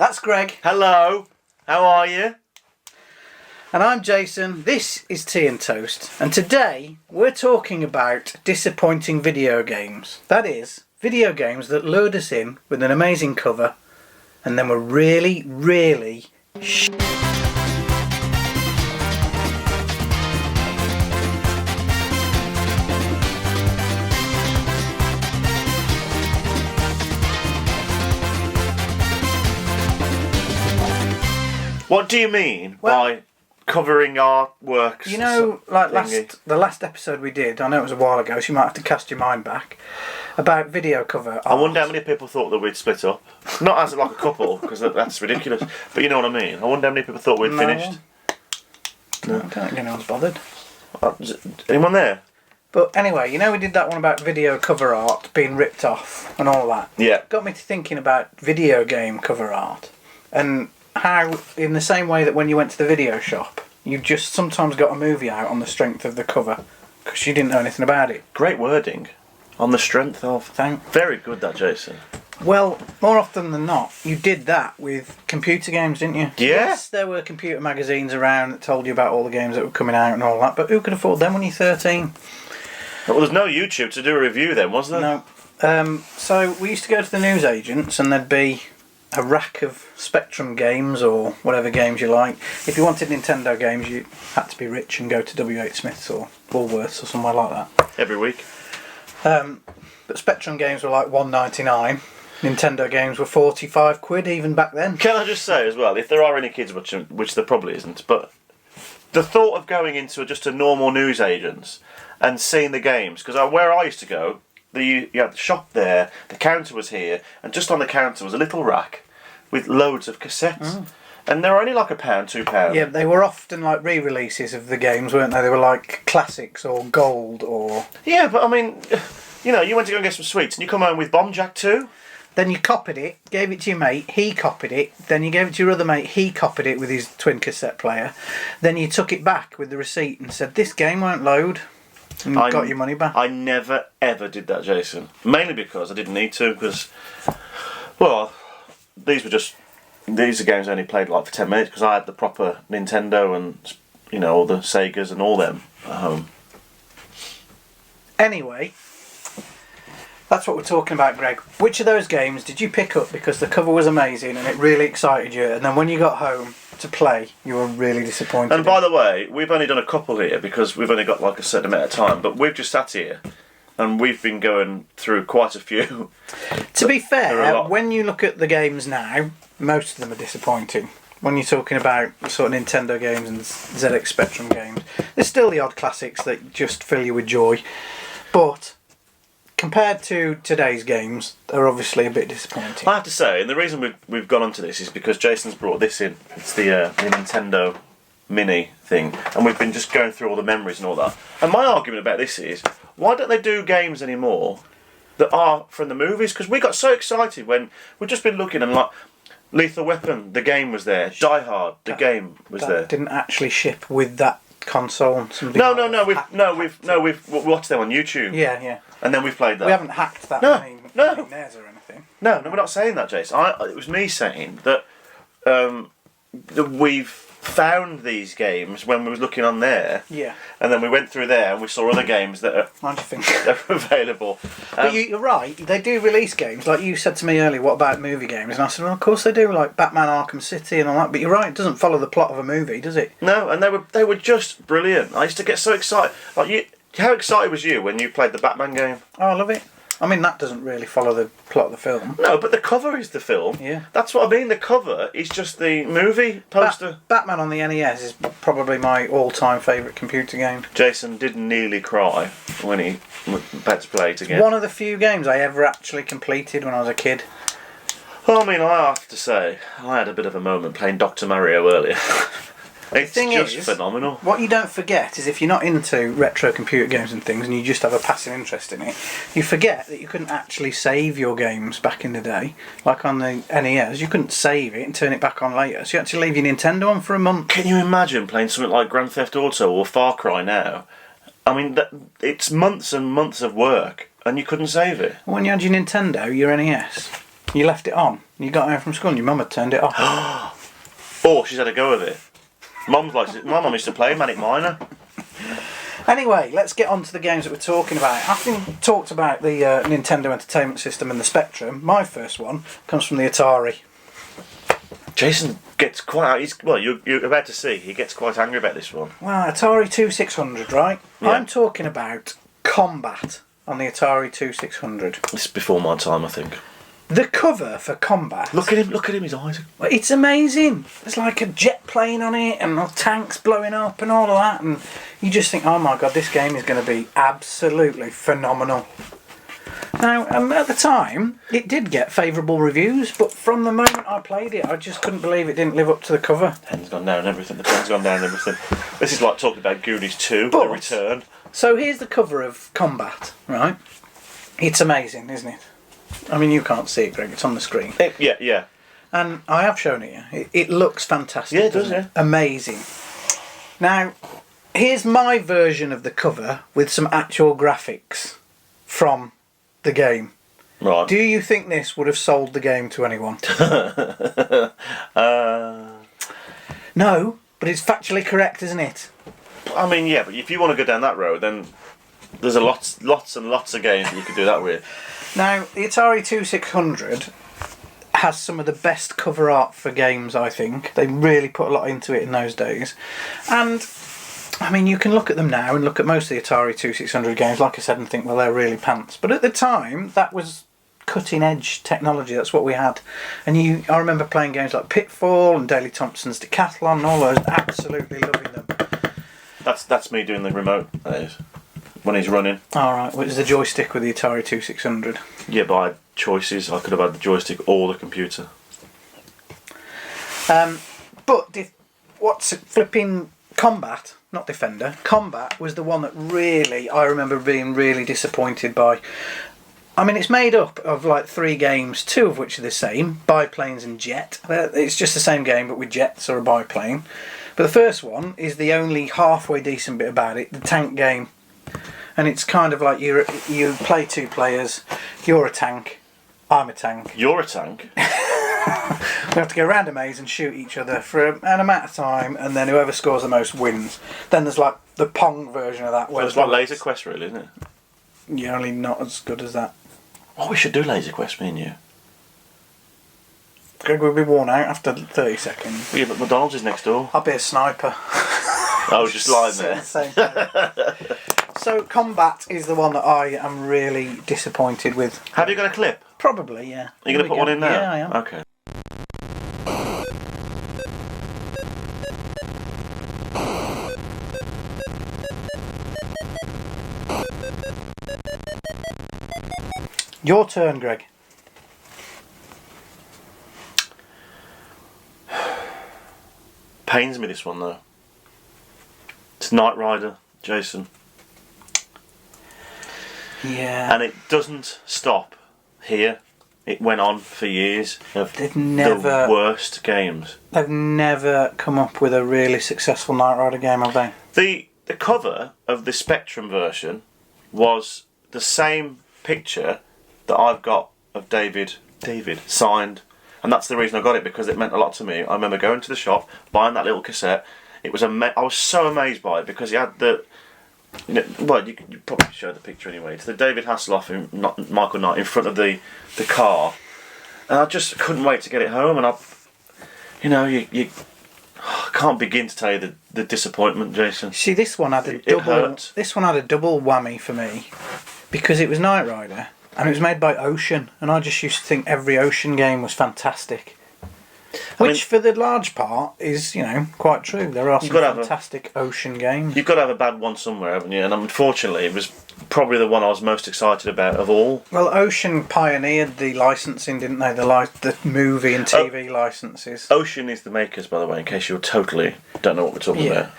That's Greg. Hello, how are you? And I'm Jason. This is Tea and Toast. And today we're talking about disappointing video games. That is, video games that lured us in with an amazing cover and then were really What do you mean by covering artworks? You know, like the last episode we did, I know it was a while ago, so you might have to cast your mind back, about video cover art. I wonder how many people thought that we'd split up. Not as like a couple, because that's ridiculous. But you know what I mean. I wonder how many people thought we'd finished. No, I don't think anyone's bothered. Anyone there? But anyway, you know we did that one about video cover art being ripped off and all that. Yeah. Got me to thinking about video game cover art. And how, in the same way that when you went to the video shop, you just sometimes got a movie out on the strength of the cover because you didn't know anything about it. Great wording. On the strength of. Very good, that, Jason. Well, more often than not, you did that with computer games, didn't you? Yeah. Yes, there were computer magazines around that told you about all the games that were coming out and all that, but who could afford them when you're 13? Well, there's no YouTube to do a review then, was there? No. So we used to go to the newsagents and there'd be a rack of Spectrum games or whatever games you like. If you wanted Nintendo games, you had to be rich and go to W.H. Smith's or Woolworths or somewhere like that. Every week. But Spectrum games were like $1.99. Nintendo games were 45 quid even back then. Can I just say as well, if there are any kids watching, which there probably isn't, but the thought of going into just a normal newsagents and seeing the games, because where I used to go, you had the shop there, the counter was here, and just on the counter was a little rack with loads of cassettes. And they were only like £1, £2. Yeah, they were often like re-releases of the games, weren't they? They were like classics or gold or... Yeah, but I mean, you know, you went to go and get some sweets and you come home with Bomb Jack 2. Then you copied it, gave it to your mate, he copied it, then you gave it to your other mate, he copied it with his twin cassette player. Then you took it back with the receipt and said, this game won't load. And you got your money back. I never ever did that, Jason. Mainly because I didn't need to, because, well, these are games I only played like for 10 minutes because I had the proper Nintendo and, you know, all the Segas and all them at home. Anyway, that's what we're talking about, Greg. Which of those games did you pick up because the cover was amazing and it really excited you, and then when you got home to play, you were really disappointed? And by the way, we've only done a couple here because we've only got like a certain amount of time, but we've just sat here and we've been going through quite a few. To be fair, when you look at the games now, most of them are disappointing. When you're talking about sort of Nintendo games and ZX Spectrum games, there's still the odd classics that just fill you with joy. But compared to today's games, they're obviously a bit disappointing. I have to say, and the reason we've gone onto this is because Jason's brought this in. It's the Nintendo Mini thing, and we've been just going through all the memories and all that. And my argument about this is, why don't they do games anymore that are from the movies? Because we got so excited when we've just been looking and like Lethal Weapon, the game was there. Die Hard, the game was there. Didn't actually ship with that console. We've watched them on YouTube. Yeah. And then we've played that. We haven't hacked that many millionaires or anything. No, we're not saying that, Jason. It was me saying that we've found these games when we was looking on there. Yeah. And then we went through there and we saw other games that are available. But you're right, they do release games. Like you said to me earlier, what about movie games? And I said, well, of course they do, like Batman Arkham City and all that. But you're right, it doesn't follow the plot of a movie, does it? No, and they were just brilliant. I used to get so excited. How excited was you when you played the Batman game? Oh, I love it. I mean, that doesn't really follow the plot of the film. No, but the cover is the film. Yeah. That's what I mean. The cover is just the movie poster. Batman on the NES is probably my all-time favourite computer game. Jason did nearly cry when he had to play it again. One of the few games I ever actually completed when I was a kid. Well, I mean, I have to say, I had a bit of a moment playing Dr. Mario earlier. It's just phenomenal. What you don't forget is if you're not into retro computer games and things and you just have a passing interest in it, you forget that you couldn't actually save your games back in the day. Like on the NES, you couldn't save it and turn it back on later. So you had to leave your Nintendo on for a month. Can you imagine playing something like Grand Theft Auto or Far Cry now? I mean, it's months and months of work and you couldn't save it. When you had your Nintendo, your NES, You left it on. You got home from school and your mum had turned it off. Or she's had a go of it. My mum used to play Manic Miner. Anyway, let's get on to the games that we're talking about. Having talked about the Nintendo Entertainment System and the Spectrum, my first one comes from the Atari. Jason gets quite... you're about to see, he gets quite angry about this one. Well, Atari 2600, right? Yeah. I'm talking about Combat on the Atari 2600. This is before my time, I think. The cover for Combat... Look at him, his eyes. It's amazing. There's like a jet plane on it and tanks blowing up and all of that, and you just think, oh my god, this game is going to be absolutely phenomenal. Now, at the time, it did get favourable reviews, but from the moment I played it, I just couldn't believe it didn't live up to the cover. The pen's gone down and everything. This is like talking about Goonies 2, The Return. So here's the cover of Combat, right? It's amazing, isn't it? I mean, you can't see it, Greg. It's on the screen. Yeah. And I have shown it you. It looks fantastic. Yeah, it does, yeah. Amazing. Now, here's my version of the cover with some actual graphics from the game. Right. Do you think this would have sold the game to anyone? No, but it's factually correct, isn't it? I mean, yeah, but if you want to go down that road, then there's lots and lots of games that you could do that with. Now, the Atari 2600 has some of the best cover art for games, I think. They really put a lot into it in those days. And, I mean, you can look at them now and look at most of the Atari 2600 games, like I said, and think, well, they're really pants. But at the time, that was cutting-edge technology. That's what we had. And I remember playing games like Pitfall and Daley Thompson's Decathlon and all those, absolutely loving them. That's me doing the remote, that is. When he's running. Alright, well, it was the joystick with the Atari 2600. Yeah, but I had choices. I could have had the joystick or the computer. But what's flipping Combat, not Defender, Combat was the one that really, I remember being really disappointed by. I mean, it's made up of like 3 games, 2 of which are the same, Biplanes and Jet. It's just the same game but with jets or a biplane. But the first one is the only halfway decent bit about it, the tank game. And it's kind of like you play 2 players, you're a tank, I'm a tank. You're a tank? We have to go around a maze and shoot each other for an amount of time, and then whoever scores the most wins. Then there's like the Pong version of that. So it's like Laser Quest, really, isn't it? You're only not as good as that. Oh, we should do Laser Quest, me and you. Greg will be worn out after 30 seconds. Yeah, but McDonald's is next door. I'll be a sniper. Oh, just lying there. So Combat is the one that I am really disappointed with. Have you got a clip? Probably, yeah. Are you going to put one in now? Yeah, I am. Okay. Your turn, Greg. Pains me, this one, though. It's Knight Rider, Jason. Yeah. And it doesn't stop here. It went on for years of the worst games. They've never come up with a really successful Knight Rider game, have they? The cover of the Spectrum version was the same picture that I've got of David signed, and that's the reason I got it, because it meant a lot to me. I remember going to the shop, buying that little cassette. It was I was so amazed by it, because it had the... you probably show the picture anyway. It's the David Hasselhoff and Michael Knight in front of the car, and I just couldn't wait to get it home. And I can't begin to tell you the disappointment, Jason. See, this one had a double whammy for me, because it was Knight Rider and it was made by Ocean, and I just used to think every Ocean game was fantastic. Which, for the large part, is, quite true. There are some fantastic Ocean games. You've got to have a bad one somewhere, haven't you? And unfortunately, it was probably the one I was most excited about of all. Well, Ocean pioneered the licensing, didn't they? The movie and TV licenses. Ocean is the makers, by the way, in case you totally don't know what we're talking about.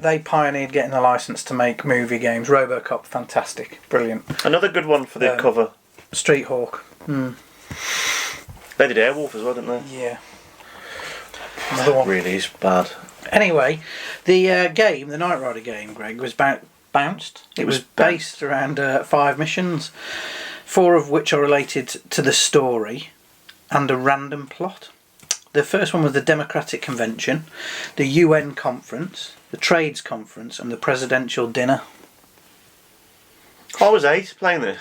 They pioneered getting the license to make movie games. RoboCop, fantastic. Brilliant. Another good one for the cover. Street Hawk. They did Airwolf as well, didn't they? Yeah. Another one. Really is bad. Anyway, the game, the Knight Rider game, Greg, was bounced. It was based around 5 missions, 4 of which are related to the story. and a random plot. The first one was the Democratic Convention, the UN Conference, the Trades Conference, and the Presidential Dinner. I was 8 playing this.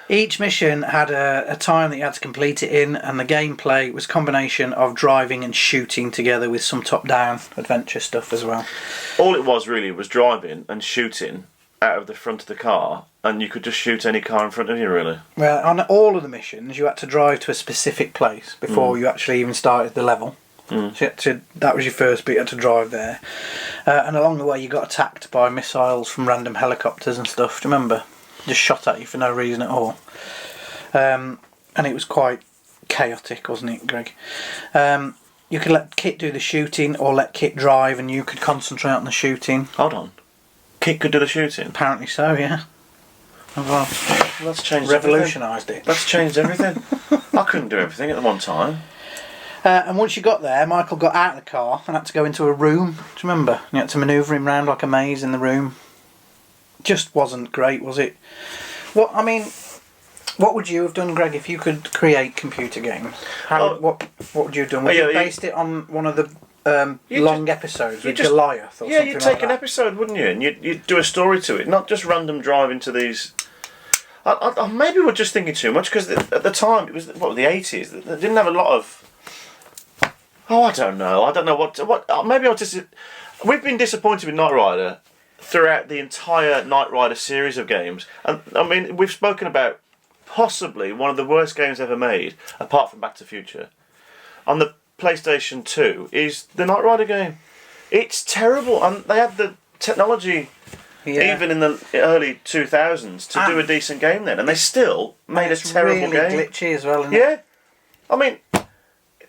Each mission had a time that you had to complete it in, and the gameplay was a combination of driving and shooting together with some top-down adventure stuff as well. All it was really was driving and shooting out of the front of the car, and you could just shoot any car in front of you, really. Well, on all of the missions, you had to drive to a specific place before you actually even started the level. So you had to, that was your first bit, you had to drive there. And along the way, you got attacked by missiles from random helicopters and stuff. Do you remember? Just shot at you for no reason at all. And it was quite chaotic, wasn't it, Greg? You could let Kit do the shooting or let Kit drive, and you could concentrate on the shooting. Hold on. Kit could do the shooting? Apparently so, yeah. Well, that's changed revolutionised everything. That's changed everything. I couldn't do everything at the one time. And once you got there, Michael got out of the car and had to go into a room. Do you remember? And you had to manoeuvre him round like a maze in the room. Just wasn't great, was it? What would you have done, Greg, if you could create computer games? What would you have done? Would you have based it on one of the long episodes with Goliath or something like that? Yeah, you'd take an episode, wouldn't you? And you'd do a story to it, not just random drive into these... maybe we're just thinking too much, because at the time, it was, the 80s, they didn't have a lot of... I don't know maybe I'll just... We've been disappointed with Knight Rider throughout the entire Knight Rider series of games. And, I mean, we've spoken about possibly one of the worst games ever made, apart from Back to the Future, on the PlayStation 2, is the Knight Rider game. It's terrible, and they had the technology, even in the early 2000s, to do a decent game then, and they still made a terrible game. It's really glitchy as well, isn't it? Yeah. I mean,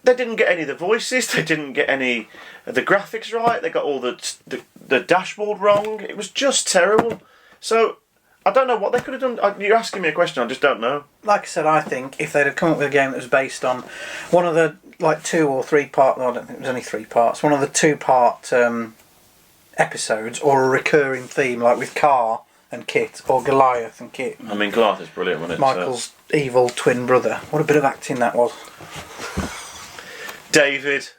they didn't get any of the voices, they didn't get any of the graphics right, they got all the dashboard wrong. It was just terrible. So, I don't know what they could have done. You're asking me a question, I just don't know. Like I said, I think if they'd have come up with a game that was based on one of the 2 or 3 part, I don't think it was only 3 parts, one of the 2-part episodes, or a recurring theme like with Car and Kit, or Goliath and Kit. I mean, Goliath is brilliant, wasn't it? Michael's evil twin brother. What a bit of acting that was. David.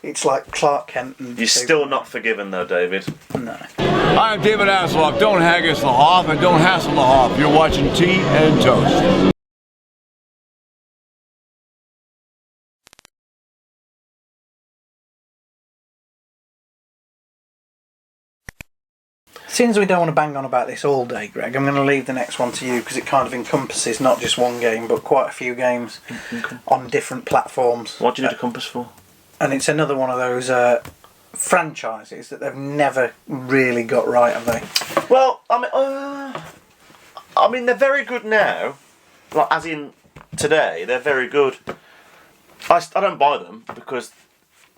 It's like Clark Kent and... You're still not forgiven though, David. No. I'm David Hasselhoff. Don't haggis the Hoff and don't hassle the Hoff. You're watching Tea and Toast. Since we don't want to bang on about this all day, Greg, I'm going to leave the next one to you because it kind of encompasses not just one game but quite a few games on different platforms. What do you need a compass for? And it's another one of those franchises that they've never really got right, have they? Well, I mean, they're very good now. Like, as in today, they're very good. I don't buy them because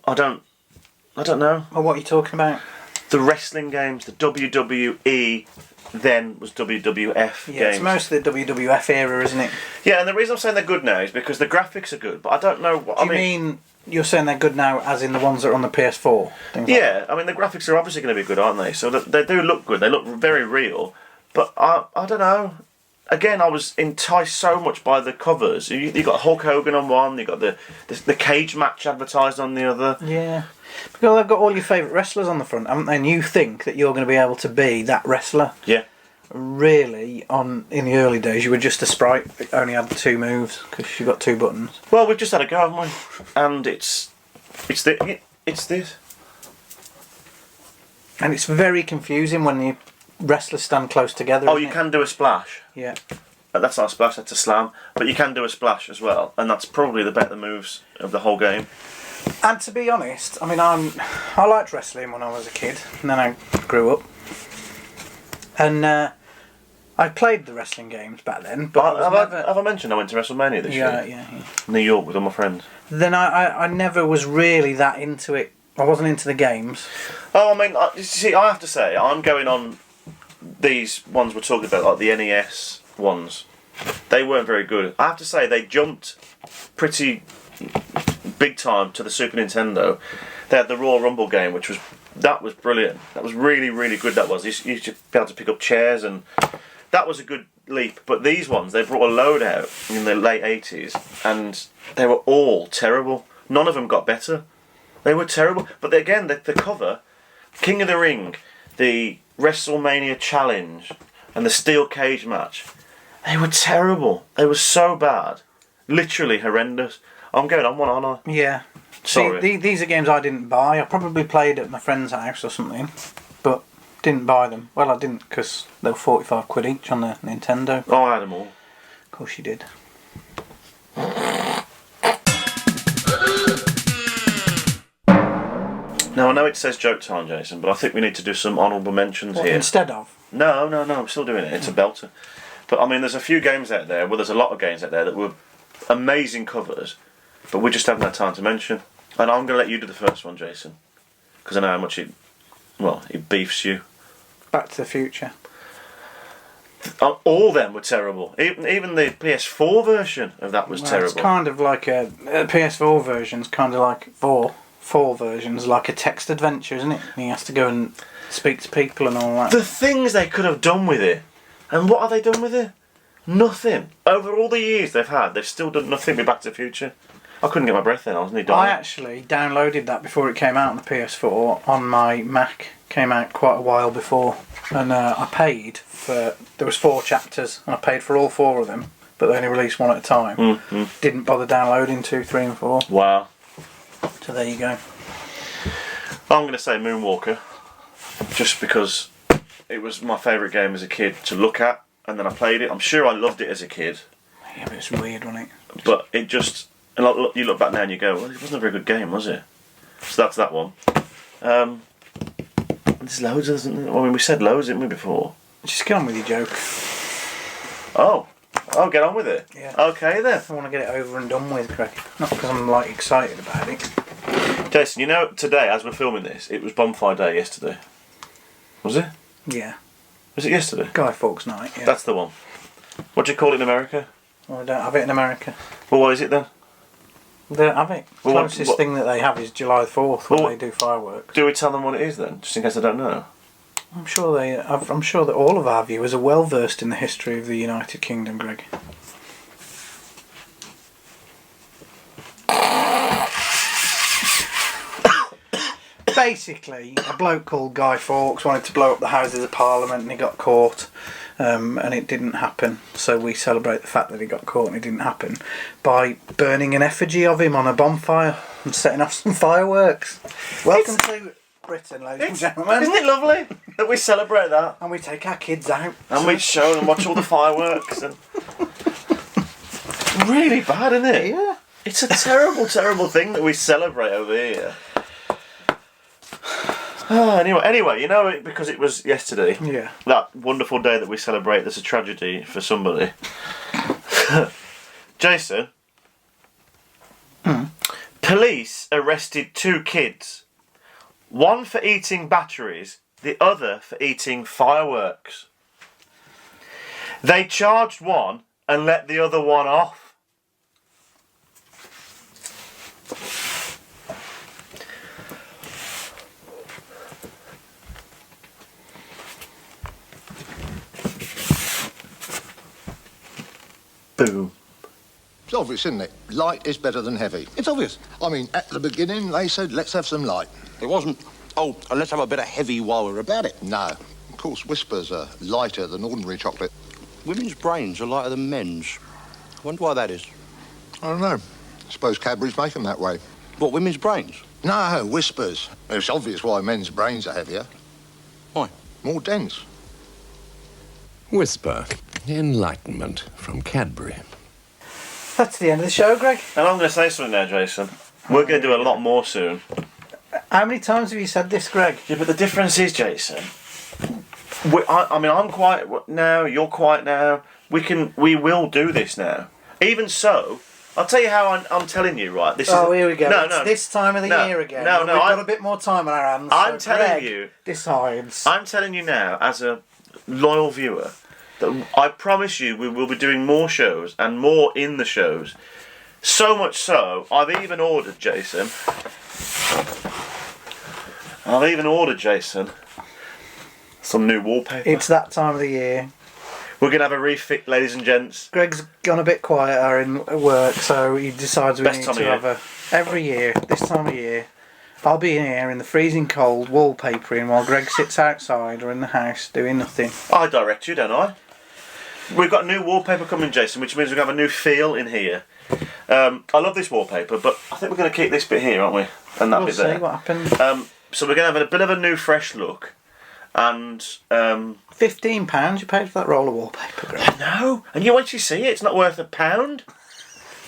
I don't know. Well, what are you talking about? The wrestling games, the WWE, then was WWF games. Yeah, it's mostly the WWF era, isn't it? Yeah, and the reason I'm saying they're good now is because the graphics are good, but I don't know what... Do you mean you're saying they're good now as in the ones that are on the PS4? Yeah, I mean, the graphics are obviously going to be good, aren't they? So they do look good, they look very real, but I don't know. Again, I was enticed so much by the covers. You got Hulk Hogan on one, you got the cage match advertised on the other. Yeah. Because they've got all your favourite wrestlers on the front, haven't they? And you think that you're going to be able to be that wrestler. Yeah. Really, in the early days, you were just a sprite that only had 2 moves because you got 2 buttons. Well, we've just had a go, haven't we? And it's this. And it's very confusing when the wrestlers stand close together. Oh, you can do a splash. Yeah. That's not a splash, that's a slam. But you can do a splash as well, and that's probably the better moves of the whole game. And to be honest, I mean, I liked wrestling when I was a kid, and then I grew up. And I played the wrestling games back then, but have I mentioned I went to WrestleMania this year? Yeah. New York with all my friends. Then I never was really that into it. I wasn't into the games. Oh, I mean, you see, I have to say, I'm going on these ones we're talking about, like the NES ones. They weren't very good. I have to say, they jumped pretty big time to the Super Nintendo. They had the Royal Rumble game, which was brilliant. That was really, really good. That was. You should be able to pick up chairs, and that was a good leap, but these ones, they brought a load out in the late 80s, and they were all terrible. None of them got better. They were terrible. But again, the cover, King of the Ring, the WrestleMania Challenge, and the Steel Cage match, they were terrible. They were so bad. Literally horrendous. I'm going on one, aren't I? Yeah. Sorry. See, these are games I didn't buy. I probably played at my friend's house or something, but didn't buy them. Well, I didn't, because they were 45 quid each on the Nintendo. Oh, I had them all. Of course you did. Now, I know it says joke time, Jason, but I think we need to do some honourable mentions What, here. instead of? No, I'm still doing it. It's a belter. But, I mean, there's a few games out there, well, there's a lot of games out there that were amazing covers, but we just haven't had time to mention. And I'm going to let you do the first one, Jason, because I know how much it beefs you. Back to the Future. All them were terrible. Even the PS4 version of that was terrible. It's kind of like a PS4 version's kind of like four versions, like a text adventure, isn't it? He has to go and speak to people and all that. The things they could have done with it, and what have they done with it? Nothing. Over all the years they've still done nothing with Back to the Future. I couldn't get my breath in. I was nearly dying. I actually downloaded that before it came out on the PS4 on my Mac. Came out quite a while before, and I paid for. There was 4 chapters, and I paid for all 4 of them, but they only released one at a time. Mm-hmm. Didn't bother downloading 2, 3, and 4. Wow. So there you go. I'm going to say Moonwalker, just because it was my favourite game as a kid to look at, and then I played it. I'm sure I loved it as a kid. Yeah, but it's weird, wasn't it? But it just... And you look back now and you go, well, it wasn't a very good game, was it? So that's that one. There's loads, isn't there? I mean, we said loads, didn't we, before? Just get on with your joke. Oh, get on with it. Yeah. Okay, then. I want to get it over and done with, Craig. Not because I'm, like, excited about it. Jason, you know, today, as we're filming this, it was Bonfire Day yesterday. Was it? Yeah. Was it yesterday? Guy Fawkes Night, yeah. That's the one. What do you call it in America? Well, I don't have it in America. Well, what is it then? They don't have it. The Well, closest thing that they have is July 4th when they do fireworks. Do we tell them what it is then, just in case they don't know? I'm sure that all of our viewers are well versed in the history of the United Kingdom, Greg. Basically, a bloke called Guy Fawkes wanted to blow up the Houses of Parliament and he got caught, and it didn't happen. So we celebrate the fact that he got caught and it didn't happen by burning an effigy of him on a bonfire and setting off some fireworks. Welcome to Britain, ladies and gentlemen. Isn't it lovely that we celebrate that? And we take our kids out. And we show them, watch all the fireworks. And really bad, isn't it? Yeah. It's a terrible, terrible thing that we celebrate over here. Anyway, you know, because it was yesterday, Yeah. that wonderful day that we celebrate that's a tragedy for somebody. Jason, police arrested 2 kids. One for eating batteries, the other for eating fireworks. They charged one and let the other one off. Boom. It's obvious, isn't it? Light is better than heavy. It's obvious. I mean, at the beginning, they said, let's have some light. It wasn't, oh, and let's have a bit of heavy while we're about it. No. Of course, Whispers are lighter than ordinary chocolate. Women's brains are lighter than men's. I wonder why that is. I don't know. Suppose Cadbury's make them that way. What, women's brains? No, Whispers. It's obvious why men's brains are heavier. Why? More dense. Whisper. Enlightenment from Cadbury. That's the end of the show, Greg. And I'm going to say something now, Jason. We're going to do a lot more soon. How many times have you said this, Greg? Yeah, but the difference is, Jason, I'm quiet now, you're quiet now. We will do this now. Even so, I'll tell you how I'm telling you, right? Here we go. No, It's this time of the year again. We've got a bit more time on our hands. I'm so telling Greg you. decides. I'm telling you now, as a loyal viewer, that I promise you we will be doing more shows and more in the shows. So much so, I've even ordered, Jason, some new wallpaper. It's that time of the year. We're going to have a refit, ladies and gents. Greg's gone a bit quieter in work, so he decides we need to have every year, this time of year, I'll be in here in the freezing cold, wallpapering, while Greg sits outside or in the house doing nothing. I direct you, don't I? We've got new wallpaper coming, Jason, which means we're going to have a new feel in here. I love this wallpaper, but I think we're going to keep this bit here, aren't we? And that bit there. We'll see what happens. So we're going to have a bit of a new, fresh look. And £15 you paid for that roll of wallpaper, Greg. no, and you once you see it, it's not worth £1.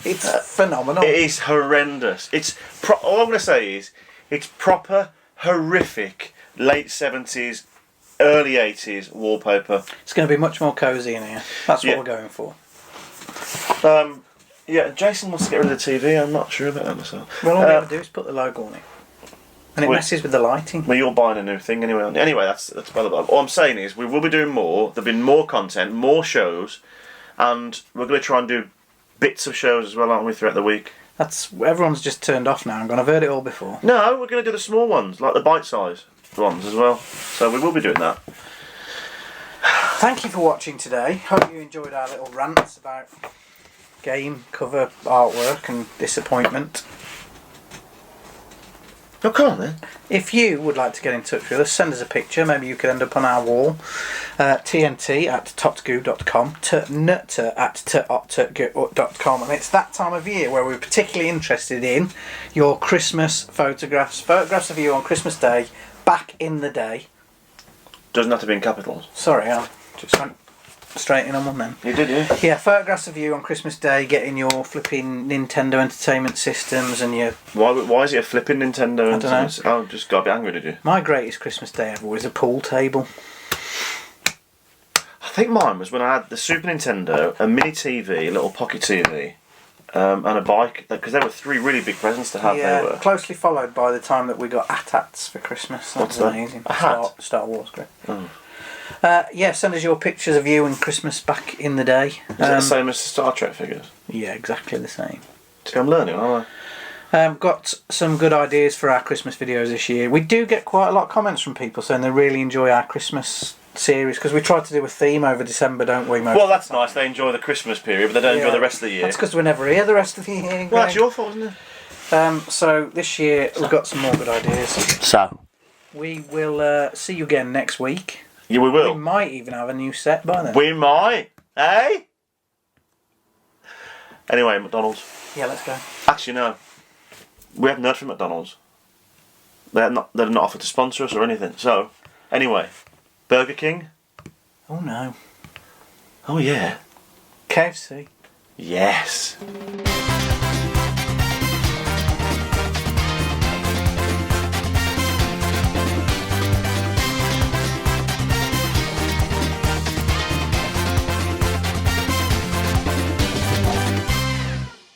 It's phenomenal. It is horrendous. It's all I'm going to say is it's proper horrific late 70s, early 80s wallpaper. It's going to be much more cosy in here. That's what we're going for. Yeah, Jason wants to get rid of the TV. I'm not sure about that myself. Well, all we have to do is put the logo on it. And it messes with the lighting. Well, you're buying a new thing anyway. Anyway, that's by the by. All I'm saying is we will be doing more. There'll be more content, more shows, and we're going to try and do bits of shows as well, aren't we, throughout the week? Everyone's just turned off now. I'm going to have heard it all before. No, we're going to do the small ones, like the bite-size ones as well. So we will be doing that. Thank you for watching today. Hope you enjoyed our little rants about game cover artwork and disappointment. Oh, come on then. If you would like to get in touch with us, send us a picture. Maybe you could end up on our wall. TNT@totgoo.com, tnut@totgoo.com. And it's that time of year where we're particularly interested in your Christmas photographs. Photographs of you on Christmas Day, back in the day. Doesn't have to be in capitals. Sorry, I just went straight in on one then. You did, yeah? Yeah, photographs of you on Christmas Day getting your flipping Nintendo Entertainment Systems and your... Why is it a flipping Nintendo? I don't know. Oh, just got a bit angry, did you? My greatest Christmas Day ever was a pool table. I think mine was when I had the Super Nintendo, a mini TV, a little pocket TV, and a bike, because there were 3 really big presents to have. Yeah, They were. closely followed by the time that we got AT-ATs for Christmas. That What's was that? amazing. A hat? Star Wars, great. Oh. Yeah, send us your pictures of you and Christmas back in the day. Is it the same as the Star Trek figures? Yeah, exactly the same. See, I'm learning, aren't Got some good ideas for our Christmas videos this year. We do get quite a lot of comments from people saying they really enjoy our Christmas series, because we try to do a theme over December, don't we? Well, that's nice. They enjoy the Christmas period, but they don't enjoy the rest of the year. That's because we're never here the rest of the year. Well, that's your fault, isn't it? So this year we've got some more good ideas. So We will see you again next week. yeah, we will. We might even have a new set by then. We might, eh? Anyway, McDonald's. Yeah, let's go. Actually, no. We haven't heard from McDonald's. They're not offered to sponsor us or anything. So, anyway, Burger King. Oh no. Oh yeah. KFC. Yes.